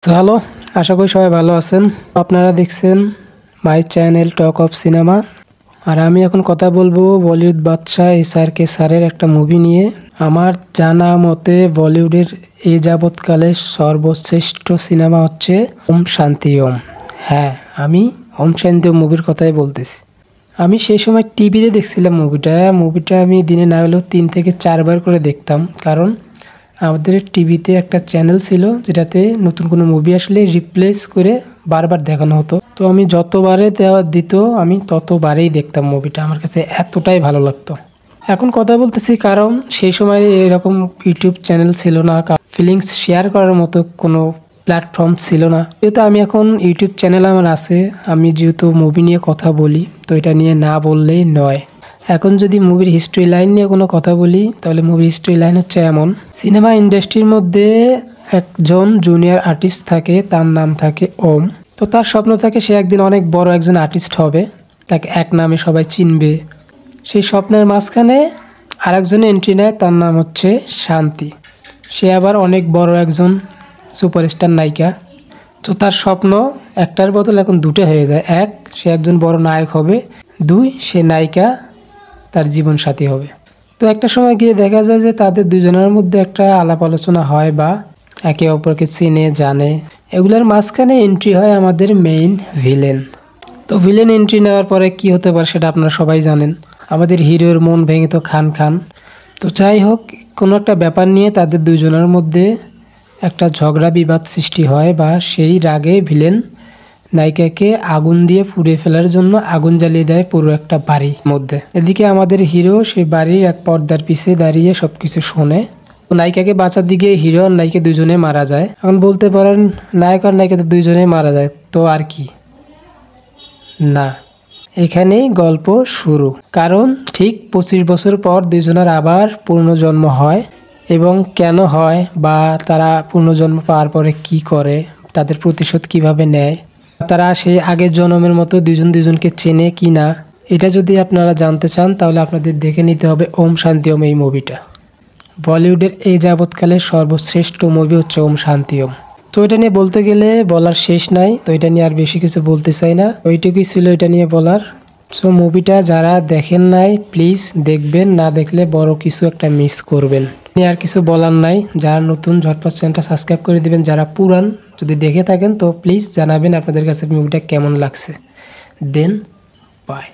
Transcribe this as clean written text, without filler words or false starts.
তো হ্যালো, আশা করি সবাই ভালো আছেন। আপনারা দেখছেন my channel talk of cinema. আর আমি এখন কথা বলবো বলিউড বাদশাহ SRK স্যারের একটা মুভি নিয়ে। আমার জানা মতে বলিউডের এ যাবৎকালে সর্বশ্রেষ্ঠ সিনেমা হচ্ছে ওম শান্তি ওম। হ্যাঁ, আমি ওম শান্তি ওম মুভির কথাই বলতেছি। আমি সেই সময় টিভিতে দেখছিলাম মুভিটা আমি দিনে না হলেও 3 থেকে 4 বার করে দেখতাম, কারণ আমাদের টিভিতে একটা চ্যানেল ছিল যেটাতে নতুন কোনো মুভি আসলে রিপ্লেস করে বারবার দেখানো হতো। তো আমি যতবারে দেওয়া দিত আমি ততবারেই দেখতাম মুভিটা, আমার কাছে এতটাই ভালো লাগতো। এখন কথা বলতেছি কারণ সেই সময় এরকম ইউটিউব চ্যানেল ছিল না, ফিলিংস শেয়ার করার মতো কোনো প্ল্যাটফর্ম ছিল না। যেহেতু আমি এখন ইউটিউব চ্যানেল আমার আছে, আমি যেহেতু মুভি নিয়ে কথা বলি, তো এটা নিয়ে না বললেই নয়। এখন যদি মুভির হিস্ট্রি লাইন নিয়ে কোনো কথা বলি, তাহলে মুভির হিস্ট্রি লাইন হচ্ছে এমন: সিনেমা ইন্ডাস্ট্রির মধ্যে একজন জুনিয়র আর্টিস্ট থাকে, তার নাম থাকে ওম। তো তার স্বপ্ন থাকে সে একদিন অনেক বড় একজন আর্টিস্ট হবে, তাকে এক নামে সবাই চিনবে। সেই স্বপ্নের মাঝখানে আরেকজন এন্ট্রি নেয়, তার নাম হচ্ছে শান্তি। সে আবার অনেক বড় একজন সুপারস্টার নায়িকা। তো তার স্বপ্ন একটার বদল এখন দুটো হয়ে যায়। এক, সে একজন বড় নায়ক হবে। দুই, সে নায়িকা তার জীবন সাথী হবে। তো একটা সময় গিয়ে দেখা যায় যে তাদের দুজনের মধ্যে একটা আলাপ আলোচনা হয় বা একে অপরকে চিনে জানে। এগুলোর মাঝখানে এন্ট্রি হয় আমাদের মেইন ভিলেন। তো ভিলেন এন্ট্রি নেওয়ার পরে কি হতে পারে সেটা আপনারা সবাই জানেন। আমাদের হিরোর মন ভেঙে তো খান খান। তো যাই হোক, কোনো একটা ব্যাপার নিয়ে তাদের দুজনের মধ্যে একটা ঝগড়া বিবাদ সৃষ্টি হয়, বা সেই রাগে ভিলেন নায়িকাকে আগুন দিয়ে পুড়িয়ে ফেলার জন্য আগুন জ্বালিয়ে দেয় পুরো একটা বাড়ির মধ্যে। এদিকে আমাদের হিরো সেই বাড়ির এক পর্দার পিছে দাঁড়িয়ে সবকিছু শোনে। নায়িকাকে বাঁচার দিকে হিরো আর নায়িকা দুজনে মারা যায়। এখন বলতে পারেন নায়ক আর নায়িকা তো দুইজনেই মারা যায়, তো আর কি? না, এখানেই গল্প শুরু। কারণ ঠিক 25 বছর পর দুজনের আবার পুনর্জন্ম হয়, এবং কেন হয় বা তারা পুনর্জন্ম পাওয়ার পরে কি করে, তাদের প্রতিশোধ কিভাবে নেয়, তারা সেই আগের জন্মের মতো দুজন দুজনকে চেনে কি না, এটা যদি আপনারা জানতে চান তাহলে আপনাদের দেখে নিতে হবে ওম শান্তি ওম এই মুভিটা। বলিউডের এই যাবৎকালে সর্বশ্রেষ্ঠ মুভি হচ্ছে ওম শান্তি ওম। তো এটা নিয়ে বলতে গেলে বলার শেষ নাই, তো এটা নিয়ে আর বেশি কিছু বলতে চাই না। ওইটুকুই ছিল এটা নিয়ে বলার। সো মুভিটা যারা দেখেন নাই প্লিজ দেখবেন, না দেখলে বড় কিছু একটা মিস করবেন। নিয়ে আর কিছু বলার নাই। যারা নতুন ঝটপট চ্যানেলটা সাবস্ক্রাইব করে দিবেন, যারা পুরান যদি দেখে থাকেন তো প্লিজ জানাবেন আপনাদের কাছে মুভিটা কেমন লাগছে। দেন বাই।